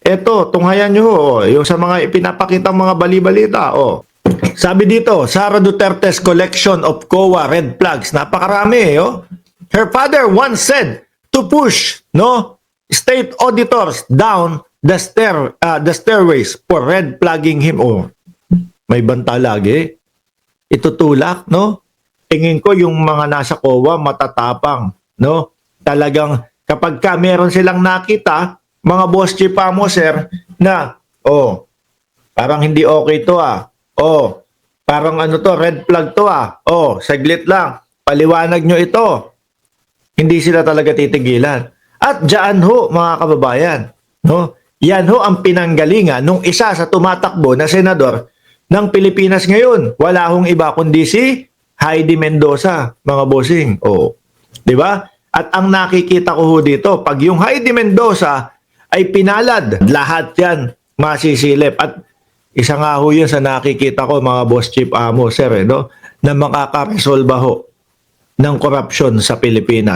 Eto, tunghayan nyo ho, yung sa mga ipinapakitang mga bali-balita, Sabi dito, Sara Duterte's collection of COA red flags. Napakarami, Her father once said to push, state auditors down the stairways for red flagging him. May banta lagi. Itutulak, Tingin ko yung mga nasa COA matatapang, Talagang kapag meron silang nakita, mga boss chief mo, sir, na, parang hindi okay to, parang red flag to, saglit lang, paliwanag nyo ito. Hindi sila talaga titigilan. At dyan ho, mga kababayan, yan ho ang pinanggalingan nung isa sa tumatakbo na senador ng Pilipinas ngayon. Wala hong iba kundi si Heidi Mendoza, mga bossing. Di ba? At ang nakikita ko ho dito, pag yung Heidi Mendoza ay pinalad, lahat yan masisilip. At isa nga ho yun sa nakikita ko, mga boss chief amo, sir, na makakaresolba ho ng korupsyon sa Pilipinas.